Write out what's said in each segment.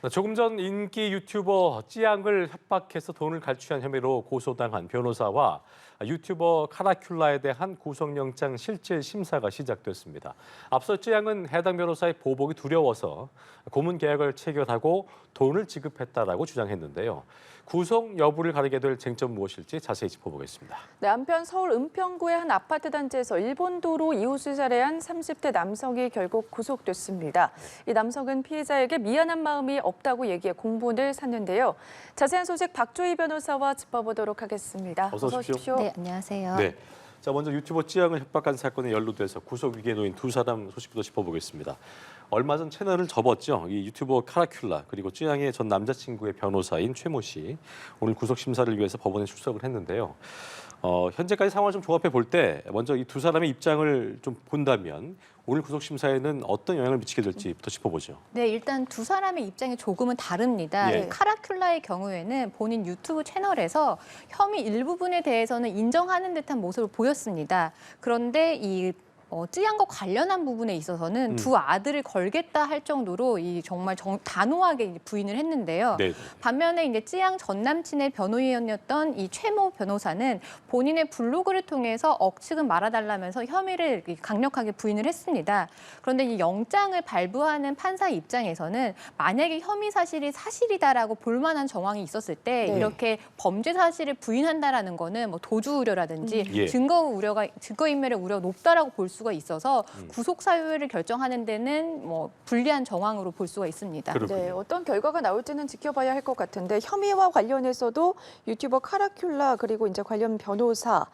조금 전 인기 유튜버 찌양을 협박해서 돈을 갈취한 혐의로 고소당한 변호사와 유튜버 카라큘라에 대한 구속영장 실질 심사가 시작됐습니다. 앞서 찌양은 해당 변호사의 보복이 두려워서 고문 계약을 체결하고 돈을 지급했다라고 주장했는데요. 구속 여부를 가리게 될 쟁점 무엇일지 자세히 짚어보겠습니다. 네, 한편 서울 은평구의 한 아파트 단지에서 일본도로 이웃을 살해한 30대 남성이 결국 구속됐습니다. 이 남성은 피해자에게 미안한 마음이 없다고 얘기해 공분을 샀는데요. 자세한 소식 박조희 변호사와 짚어보도록 하겠습니다. 어서 오십시오. 네, 안녕하세요. 네. 자, 먼저 유튜버 찌양을 협박한 사건에 연루돼서 구속 위기에 놓인 두 사람 소식부터 짚어보겠습니다. 얼마 전 채널을 접었죠. 이 유튜버 카라큘라 그리고 찌양의 전 남자친구의 변호사인 최모 씨 오늘 구속 심사를 위해서 법원에 출석을 했는데요. 현재까지 상황을 좀 종합해 볼 때 먼저 이 두 사람의 입장을 좀 본다면 오늘 구속 심사에는 어떤 영향을 미치게 될지부터 짚어보죠. 네, 일단 두 사람의 입장이 조금은 다릅니다. 예. 카라큘라의 경우에는 본인 유튜브 채널에서 혐의 일부분에 대해서는 인정하는 듯한 모습을 보였습니다. 그런데 이 찌양과 관련한 부분에 있어서는 두 아들을 걸겠다 할 정도로 정말 단호하게 부인을 했는데요. 네. 반면에 이제 찌양 전 남친의 변호인이었던 이 최모 변호사는 본인의 블로그를 통해서 억측은 말아달라면서 혐의를 강력하게 부인을 했습니다. 그런데 이 영장을 발부하는 판사 입장에서는 만약에 혐의 사실이 사실이다라고 볼 만한 정황이 있었을 때 네. 이렇게 범죄 사실을 부인한다라는 거는 뭐 도주 우려라든지 예. 증거인멸의 우려가 높다라고 볼 수가 있어서 구속 사유를 결정하는 데는 뭐 불리한 정황으로 볼 수가 있습니다. 그렇군요. 네, 어떤 결과가 나올지는 지켜봐야 할 것 같은데 혐의와 관련해서도 유튜버 카라큘라 그리고 이제 관련 변호사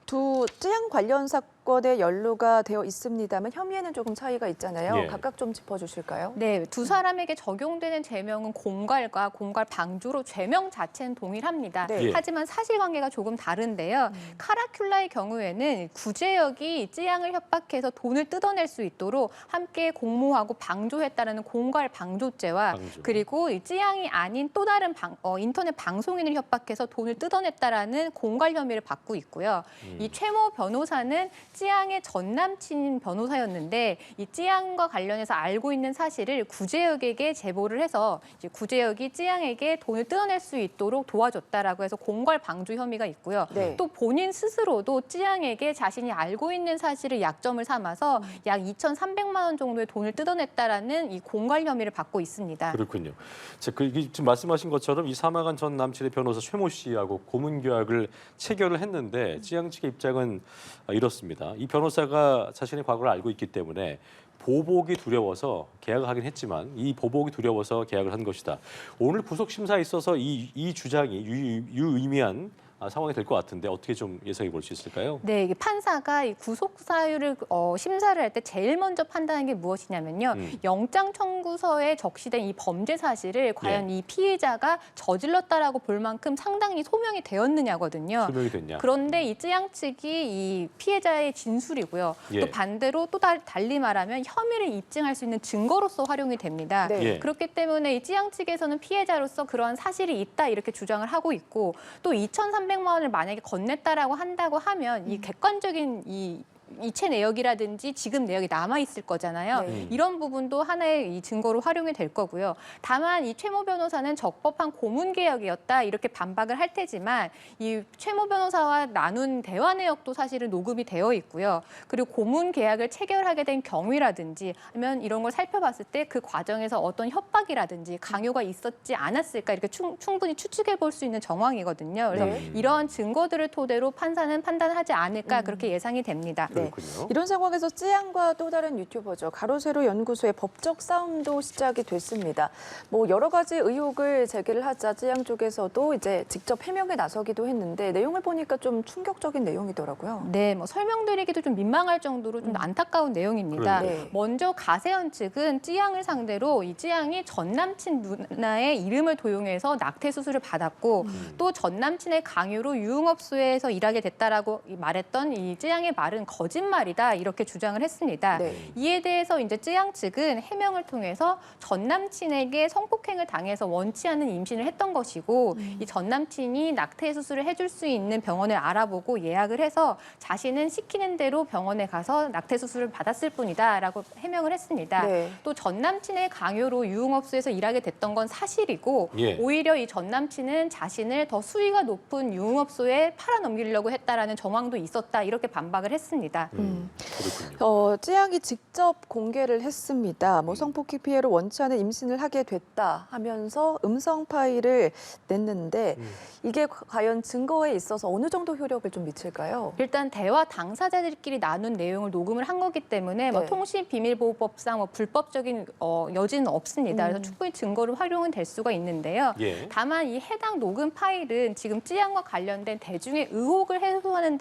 두 찌양 관련 사건에 연루가 되어 있습니다만 혐의에는 조금 차이가 있잖아요. 예. 각각 좀 짚어주실까요? 네, 두 사람에게 적용되는 죄명은 공갈과 공갈 방조로 죄명 자체는 동일합니다. 네. 예. 하지만 사실관계가 조금 다른데요. 카라큘라의 경우에는 구제역이 찌양을 협박해서 돈을 뜯어낼 수 있도록 함께 공모하고 방조했다는 공갈 방조죄와 방조. 그리고 이 찌양이 아닌 또 다른 인터넷 방송인을 협박해서 돈을 뜯어냈다라는 공갈 혐의를 받고 있고요. 이 최모 변호사는 찌양의 전 남친 변호사였는데 이 찌양과 관련해서 알고 있는 사실을 구제역에게 제보를 해서 이제 구제역이 찌양에게 돈을 뜯어낼 수 있도록 도와줬다라고 해서 공갈 방조 혐의가 있고요. 네. 또 본인 스스로도 찌양에게 자신이 알고 있는 사실을 약점을 삼아서 약 2,300만 원 정도의 돈을 뜯어냈다라는 이 공갈 혐의를 받고 있습니다. 그렇군요. 자, 이게 지금 말씀하신 것처럼 이 사망한 전 남친의 변호사 최모 씨하고 고문 계약을 체결을 했는데 찌양 측의 입장은 이렇습니다. 이 변호사가 자신의 과거를 알고 있기 때문에 보복이 두려워서 계약을 하긴 했지만 이 보복이 두려워서 계약을 한 것이다. 오늘 구속 심사에 있어서 이 주장이 유의미한 상황이 될 것 같은데 어떻게 좀 예상해 볼 수 있을까요? 네, 이게 판사가 이 구속 사유를 심사를 할 때 제일 먼저 판단하는 게 무엇이냐면요. 영장 청구서에 적시된 이 범죄 사실을 과연 이 피해자가 저질렀다라고 볼 만큼 상당히 소명이 되었느냐거든요. 소명이 됐냐? 그런데 이 찌양 측이 이 피해자의 진술이고요. 예. 또 반대로 또 달리 말하면 혐의를 입증할 수 있는 증거로서 활용이 됩니다. 네. 예. 그렇기 때문에 이 찌양 측에서는 피해자로서 그러한 사실이 있다 이렇게 주장을 하고 있고 또 2,300만 원을 만약에 건넸다라고 한다고 하면 이 객관적인 이 이체 내역이라든지 지급 내역이 남아 있을 거잖아요. 네. 이런 부분도 하나의 이 증거로 활용이 될 거고요. 다만 이 최모 변호사는 적법한 고문 계약이었다 이렇게 반박을 할 테지만 이 최모 변호사와 나눈 대화 내역도 사실은 녹음이 되어 있고요. 그리고 고문 계약을 체결하게 된 경위라든지 아니면 이런 걸 살펴봤을 때 그 과정에서 어떤 협박이라든지 강요가 있었지 않았을까 이렇게 충분히 추측해 볼 수 있는 정황이거든요. 그래서 네. 이러한 증거들을 토대로 판사는 판단하지 않을까 그렇게 예상이 됩니다. 네. 그렇군요. 이런 상황에서 찌양과 또 다른 유튜버죠. 가로세로 연구소의 법적 싸움도 시작이 됐습니다. 뭐 여러 가지 의혹을 제기를 하자 찌양 쪽에서도 이제 직접 해명에 나서기도 했는데 내용을 보니까 좀 충격적인 내용이더라고요. 네, 뭐 설명드리기도 좀 민망할 정도로 좀 안타까운 내용입니다. 그러네요. 네. 먼저 가세현 측은 찌양을 상대로 이 찌양이 전 남친 누나의 이름을 도용해서 낙태 수술을 받았고 또 전 남친의 강요로 유흥업소에서 일하게 됐다라고 말했던 이 찌양의 말은 거짓말이다 이렇게 주장을 했습니다. 네. 이에 대해서 이제 쯔양 측은 해명을 통해서 전 남친에게 성폭행을 당해서 원치 않는 임신을 했던 것이고 이 전 남친이 낙태 수술을 해줄 수 있는 병원을 알아보고 예약을 해서 자신은 시키는 대로 병원에 가서 낙태 수술을 받았을 뿐이다라고 해명을 했습니다. 네. 또 전 남친의 강요로 유흥업소에서 일하게 됐던 건 사실이고 예. 오히려 이 전 남친은 자신을 더 수위가 높은 유흥업소에 팔아넘기려고 했다라는 정황도 있었다 이렇게 반박을 했습니다. 그렇군요. 쯔양이 직접 공개를 했습니다. 뭐 성폭행 피해로 원치 않은 임신을 하게 됐다 하면서 음성 파일을 냈는데 이게 과연 증거에 있어서 어느 정도 효력을 좀 미칠까요? 일단 대화 당사자들끼리 나눈 내용을 녹음을 한 거기 때문에 뭐 네. 통신비밀보호법상 뭐 불법적인 여지는 없습니다. 그래서 충분히 증거로 활용은 될 수가 있는데요. 예. 다만 이 해당 녹음 파일은 지금 쯔양과 관련된 대중의 의혹을 해소하는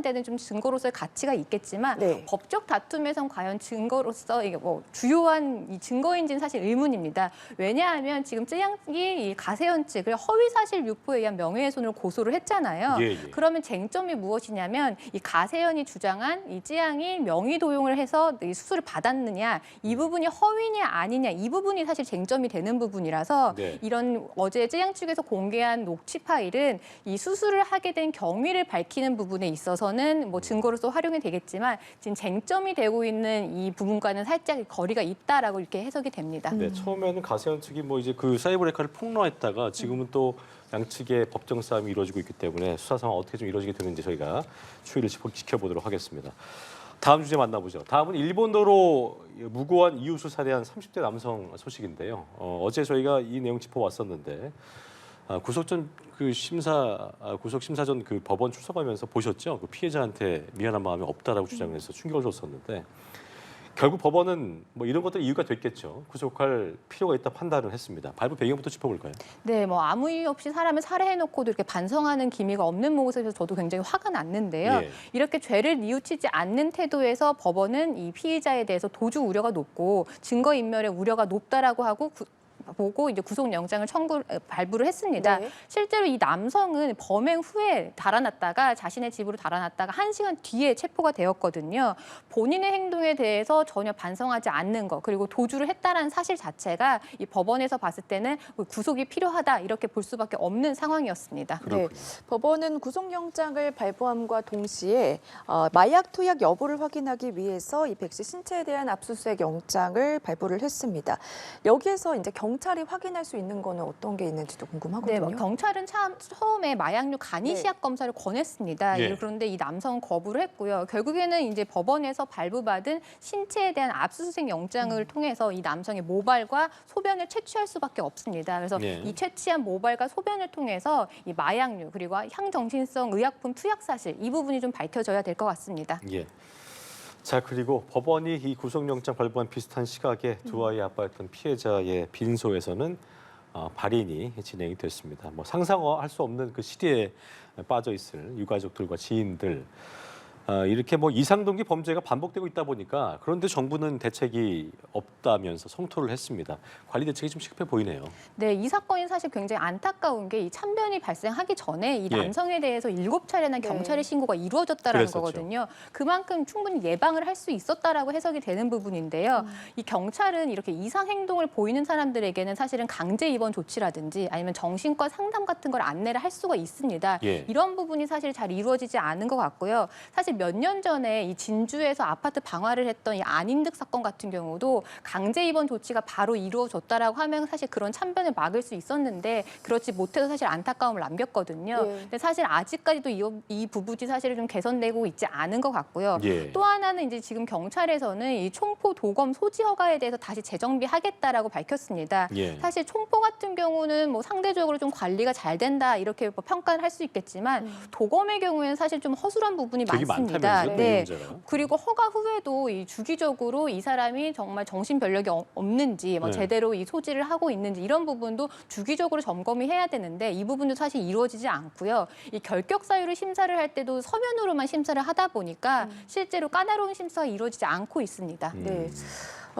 데는 좀 증거로서의 가치가 있겠지만 네. 법적 다툼에선 과연 증거로서 이게 뭐 주요한 이 증거인지는 사실 의문입니다. 왜냐하면 지금 쯔양이 이 가세현 측을 허위 사실 유포에 의한 명예훼손으로 고소를 했잖아요. 예, 예. 그러면 쟁점이 무엇이냐면 이 가세현이 주장한 이 쯔양이 명의 도용을 해서 이 수술을 받았느냐 이 부분이 허위냐 아니냐 이 부분이 사실 쟁점이 되는 부분이라서 네. 이런 어제 쯔양 측에서 공개한 녹취 파일은 이 수술을 하게 된 경위를 밝히는 부분에 있어서는 뭐 증거로서 활용이 되겠지만 지금 쟁점이 되고 있는 이 부분과는 살짝 거리가 있다라고 이렇게 해석이 됩니다. 네, 처음에는 가세현 측이 뭐 이제 그 사이버레카를 폭로했다가 지금은 또 양측의 법정 싸움이 이루어지고 있기 때문에 수사 상황 어떻게 좀 이루어지게 되는지 저희가 추이를 지켜보도록 하겠습니다. 다음 주제 만나보죠. 다음은 일본도로 무고한 이웃을 살해한 30대 남성 소식인데요. 어제 저희가 이 내용 짚어왔었는데 구속 심사 전 그 법원 출석하면서 보셨죠? 그 피해자한테 미안한 마음이 없다라고 주장해서 충격을 줬었는데 결국 법원은 뭐 이런 것들이 이유가 됐겠죠. 구속할 필요가 있다 판단을 했습니다. 발부 배경부터 짚어볼까요? 네, 뭐 아무 이유 없이 사람을 살해해놓고도 이렇게 반성하는 기미가 없는 모습에서 저도 굉장히 화가 났는데요. 예. 이렇게 죄를 뉘우치지 않는 태도에서 법원은 이 피의자에 대해서 도주 우려가 높고 증거인멸의 우려가 높다라고 하고 보고 이제 구속영장을 발부를 했습니다. 네. 실제로 이 남성은 범행 후에 달아났다가 자신의 집으로 달아났다가 1시간 뒤에 체포가 되었거든요. 본인의 행동에 대해서 전혀 반성하지 않는 것 그리고 도주를 했다라는 사실 자체가 이 법원에서 봤을 때는 구속이 필요하다 이렇게 볼 수밖에 없는 상황이었습니다. 네. 법원은 구속영장을 발부함과 동시에 마약 투약 여부를 확인하기 위해서 이 백 씨 신체에 대한 압수수색 영장을 발부를 했습니다. 여기에서 이제 경찰이 확인할 수 있는 거는 어떤 게 있는지도 궁금하거든요. 네, 뭐 경찰은 처음에 마약류 간이 네. 시약 검사를 권했습니다. 예. 그런데 이 남성은 거부를 했고요. 결국에는 이제 법원에서 발부받은 신체에 대한 압수수색 영장을 통해서 이 남성의 모발과 소변을 채취할 수밖에 없습니다. 그래서 예. 이 채취한 모발과 소변을 통해서 이 마약류 그리고 향정신성 의약품 투약 사실 이 부분이 좀 밝혀져야 될 것 같습니다. 예. 자, 그리고 법원이 이 구속영장 발부한 비슷한 시각에 두 아이의 아빠였던 피해자의 빈소에서는 발인이 진행이 됐습니다. 뭐 상상할 수 없는 그 시대에 빠져 있을 유가족들과 지인들 이렇게 뭐 이상동기 범죄가 반복되고 있다 보니까 그런데 정부는 대책이 없다면서 성토를 했습니다. 관리 대책이 좀 시급해 보이네요. 네, 이 사건이 사실 굉장히 안타까운 게 이 참변이 발생하기 전에 이 예. 남성에 대해서 7차례나 경찰에 신고가 이루어졌다라는 그랬었죠. 거거든요. 그만큼 충분히 예방을 할 수 있었다라고 해석이 되는 부분인데요. 이 경찰은 이렇게 이상 행동을 보이는 사람들에게는 사실은 강제 입원 조치라든지 아니면 정신과 상담 같은 걸 안내를 할 수가 있습니다. 예. 이런 부분이 사실 잘 이루어지지 않은 것 같고요. 사실 몇 년 전에 이 진주에서 아파트 방화를 했던 이 안인득 사건 같은 경우도 강제 입원 조치가 바로 이루어졌다라고 하면 사실 그런 참변을 막을 수 있었는데 그렇지 못해서 사실 안타까움을 남겼거든요. 예. 근데 사실 아직까지도 이 부분이 사실은 좀 개선되고 있지 않은 것 같고요. 예. 또 하나는 이제 지금 경찰에서는 이 총포 도검 소지 허가에 대해서 다시 재정비하겠다라고 밝혔습니다. 예. 사실 총포 같은 경우는 뭐 상대적으로 좀 관리가 잘 된다 이렇게 뭐 평가를 할 수 있겠지만 도검의 경우에는 사실 좀 허술한 부분이 되게 많습니다. 많다면서요? 네. 문제가. 그리고 허가 후에도 이 주기적으로 이 사람이 정말 정신 변력이 없는지 뭐 네. 제대로 이 소지를 하고 있는지 이런 부분도 주기적으로 점검이 해야 되는데 이 부분도 사실 이루어지지 않고요. 이 결격 사유를 심사를 할 때도 서면으로만 심사를 하다 보니까 실제로 까다로운 심사가 이루어지지 않고 있습니다. 네.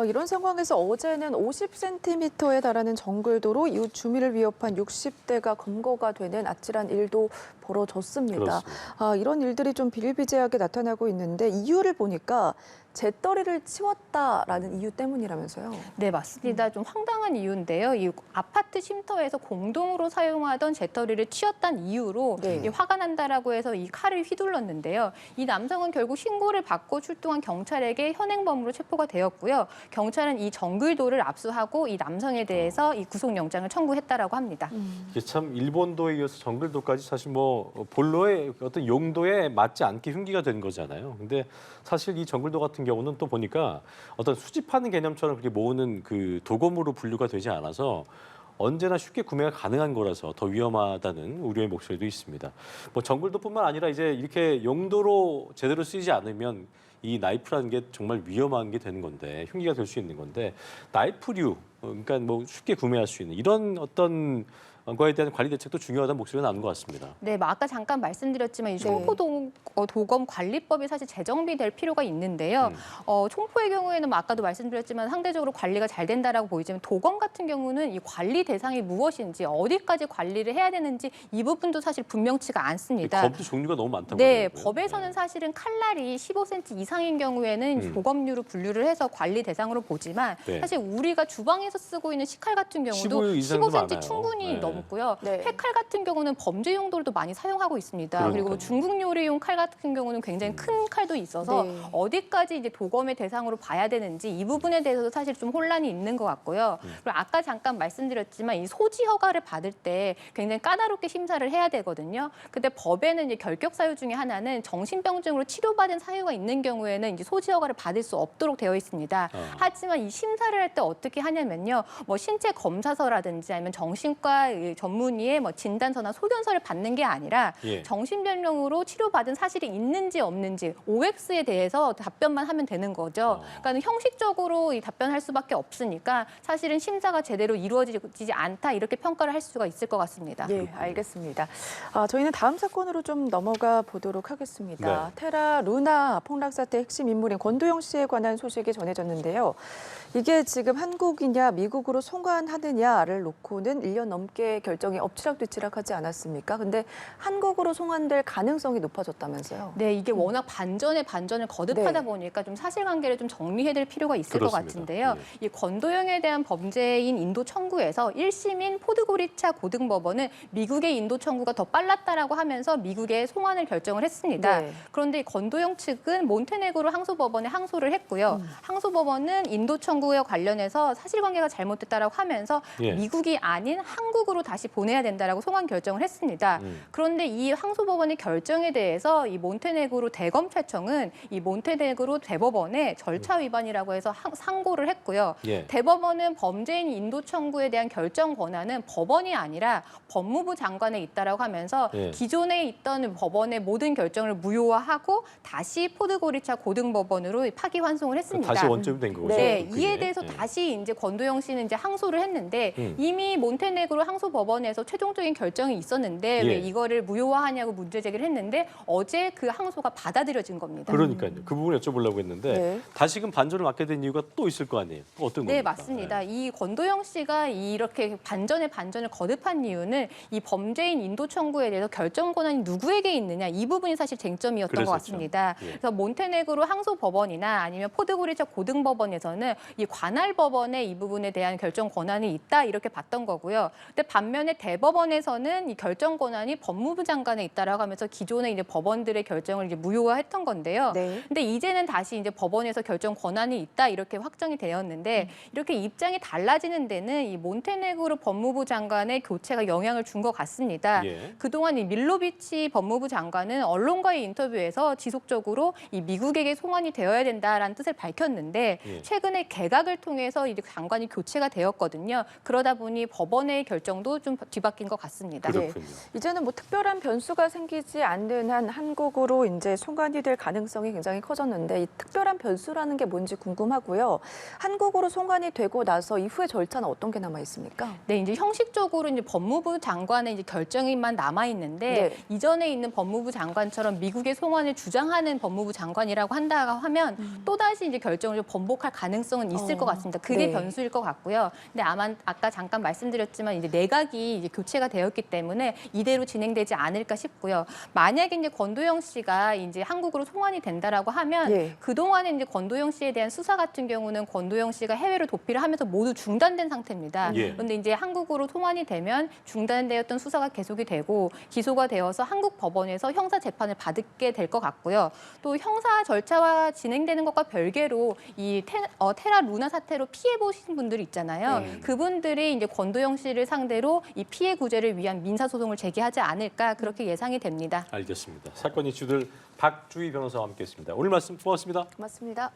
이런 상황에서 어제는 50cm에 달하는 정글도로 이웃 주민을 위협한 60대가 검거가 되는 아찔한 일도 벌어졌습니다. 그렇습니다. 이런 일들이 좀 비일비재하게 나타나고 있는데 이유를 보니까 재떨이를 치웠다라는 이유 때문이라면서요. 네, 맞습니다. 좀 황당한 이유인데요. 이 아파트 쉼터에서 공동으로 사용하던 재떨이를 치웠다는 이유로 네. 이 화가 난다라고 해서 이 칼을 휘둘렀는데요. 이 남성은 결국 신고를 받고 출동한 경찰에게 현행범으로 체포가 되었고요. 경찰은 이 정글도를 압수하고 이 남성에 대해서 이 구속영장을 청구했다라고 합니다. 이게 참 일본도에 이어서 정글도까지 사실 뭐 본로의 어떤 용도에 맞지 않게 흉기가 된 거잖아요. 근데 사실 이 정글도 같은 경우는 또 보니까 어떤 수집하는 개념처럼 그렇게 모으는 그 도검으로 분류가 되지 않아서 언제나 쉽게 구매가 가능한 거라서 더 위험하다는 우려의 목소리도 있습니다. 뭐 정글도뿐만 아니라 이제 이렇게 용도로 제대로 쓰이지 않으면 이 나이프라는 게 정말 위험한 게 되는 건데 흉기가 될 수 있는 건데 나이프류 그러니까 뭐 쉽게 구매할 수 있는 이런 어떤 거에 대한 관리 대책도 중요하다는 목소리가 나오는 것 같습니다. 네, 뭐 아까 잠깐 말씀드렸지만 이 총포도검 관리법이 사실 재정비될 필요가 있는데요. 총포의 경우에는 뭐 아까도 말씀드렸지만 상대적으로 관리가 잘 된다라고 보이지만 도검 같은 경우는 이 관리 대상이 무엇인지 어디까지 관리를 해야 되는지 이 부분도 사실 분명치가 않습니다. 검도 종류가 너무 많다고 네, 하더라고요. 법에서는 사실은 칼날이 15cm 이상인 경우에는 도검류로 분류를 해서 관리 대상으로 보지만 네. 사실 우리가 주방에서 쓰고 있는 식칼 같은 경우도 15 이상도 15cm 많아요. 충분히 네. 넘고요. 네. 회칼 같은 경우는 범죄 용도로도 많이 사용하고 있습니다. 그리고 그러니까요. 중국 요리용 칼 같은 경우는 굉장히 큰 칼도 있어서 네. 어디까지 이제 도검의 대상으로 봐야 되는지 이 부분에 대해서도 사실 좀 혼란이 있는 것 같고요. 그리고 아까 잠깐 말씀드렸지만 이 소지 허가를 받을 때 굉장히 까다롭게 심사를 해야 되거든요. 근데 법에는 이제 결격 사유 중에 하나는 정신병증으로 치료받은 사유가 있는 경우에는 이제 소지 허가를 받을 수 없도록 되어 있습니다. 하지만 이 심사를 할 때 어떻게 하냐면요. 뭐 신체 검사서라든지 아니면 정신과 전문의의 뭐 진단서나 소견서를 받는 게 아니라 예. 정신병령으로 치료받은 사실이 있는지 없는지 OX에 대해서 답변만 하면 되는 거죠. 그러니까 형식적으로 이 답변할 수밖에 없으니까 사실은 심사가 제대로 이루어지지 않다 이렇게 평가를 할 수가 있을 것 같습니다. 예, 알겠습니다. 저희는 다음 사건으로 좀 넘어가 보도록 하겠습니다. 네. 테라 루나 폭락 사태 핵심 인물인 권도영 씨에 관한 소식이 전해졌는데요. 이게 지금 한국이냐 미국으로 송환하느냐를 놓고는 1년 넘게 결정이 엎치락뒤치락하지 않았습니까? 근데 한국으로 송환될 가능성이 높아졌다면서요? 네, 이게 워낙 반전을 거듭하다 네. 보니까 좀 사실관계를 좀 정리해야 될 필요가 있을 그렇습니다. 것 같은데요. 이 권도영에 대한 범죄인 인도 청구에서 1심인 포드고리차 고등법원은 미국의 인도 청구가 더 빨랐다라고 하면서 미국에 송환을 결정을 했습니다. 네. 그런데 이 권도영 측은 몬테네그로 항소법원에 항소를 했고요. 항소법원은 인도 청구에 관련해서 사실관계가 잘못됐다라고 하면서 예. 미국이 아닌 한국으로 다시 보내야 된다라고 송환 결정을 했습니다. 그런데 이 항소법원의 결정에 대해서 이 몬테네그로 대검찰청은 이 몬테네그로 대법원에 절차 위반이라고 해서 상고를 했고요. 예. 대법원은 범죄인 인도 청구에 대한 결정 권한은 법원이 아니라 법무부 장관에 있다라고 하면서 예. 기존에 있던 법원의 모든 결정을 무효화하고 다시 포드고리차 고등법원으로 파기환송을 했습니다. 다시 원점이 된 거죠. 네, 그게. 이에 대해서 예. 다시 이제 권도영 씨는 이제 항소를 했는데 이미 몬테네그로 항소법원에서 최종적인 결정이 있었는데 예. 왜 이거를 무효화하냐고 문제 제기를 했는데 어제 그 항소가 받아들여진 겁니다. 그러니까요. 그 부분 여쭤보려고 했는데 네. 다시금 반전을 맞게 된 이유가 또 있을 거 아니에요. 또 어떤 겁니까? 네, 맞습니다. 이 권도영 씨가 이렇게 반전을 거듭한 이유는 이 범죄인 인도 청구에 대해서 결정 권한이 누구에게 있느냐 이 부분이 사실 쟁점이었던 것 그랬었죠. 같습니다. 예. 그래서 몬테네그로 항소법원이나 아니면 포드고리차 고등법원에서는 이 관할 법원에 이 부분에 대한 결정 권한이 있다 이렇게 봤던 거고요. 근데 반면에 대법원에서는 이 결정 권한이 법무부 장관에 있다라고 하면서 기존의 이제 법원들의 결정을 이제 무효화했던 건데요. 네. 근데 이제는 다시 이제 법원에서 결정 권한이 있다 이렇게 확정이 되었는데 이렇게 입장이 달라지는 데는 이 몬테네그로 법무부 장관의 교체가 영향을 준 것 같습니다. 예. 그동안 이 밀로비치 법무부 장관은 언론과의 인터뷰에서 지속적으로 이 미국에게 송환이 되어야 된다라는 뜻을 밝혔는데 예. 최근에 개각을 통해서 이제 장관이 법원이 교체가 되었거든요. 그러다 보니 법원의 결정도 좀 뒤바뀐 것 같습니다. 그렇군요. 이제는 뭐 특별한 변수가 생기지 않는 한 한국으로 이제 송환이 될 가능성이 굉장히 커졌는데 이 특별한 변수라는 게 뭔지 궁금하고요. 한국으로 송환이 되고 나서 이후의 절차는 어떤 게 남아 있습니까? 네, 이제 형식적으로 이제 법무부 장관의 이제 결정이만 남아 있는데 네. 이전에 있는 법무부 장관처럼 미국의 송환을 주장하는 법무부 장관이라고 한다고 하면 또다시 이제 결정을 좀 번복할 가능성은 있을 것 같습니다. 그게 네. 변수일 것 같고요. 근데 아마 아까 잠깐 말씀드렸지만 이제 내각이 이제 교체가 되었기 때문에 이대로 진행되지 않을까 싶고요. 만약에 이제 권도영 씨가 이제 한국으로 송환이 된다라고 하면 예. 그동안에 이제 권도영 씨에 대한 수사 같은 경우는 권도영 씨가 해외로 도피를 하면서 모두 중단된 상태입니다. 예. 그런데 이제 한국으로 송환이 되면 중단되었던 수사가 계속이 되고 기소가 되어서 한국 법원에서 형사 재판을 받게 될 것 같고요. 또 형사 절차와 진행되는 것과 별개로 이 테라 루나 사태로 피해 보신 분들이 있잖아요. 그분들이 이제 권도영 씨를 상대로 이 피해 구제를 위한 민사 소송을 제기하지 않을까 그렇게 예상이 됩니다. 알겠습니다. 사건 이슈들 박주희 변호사와 함께했습니다. 오늘 말씀 고맙습니다. 고맙습니다.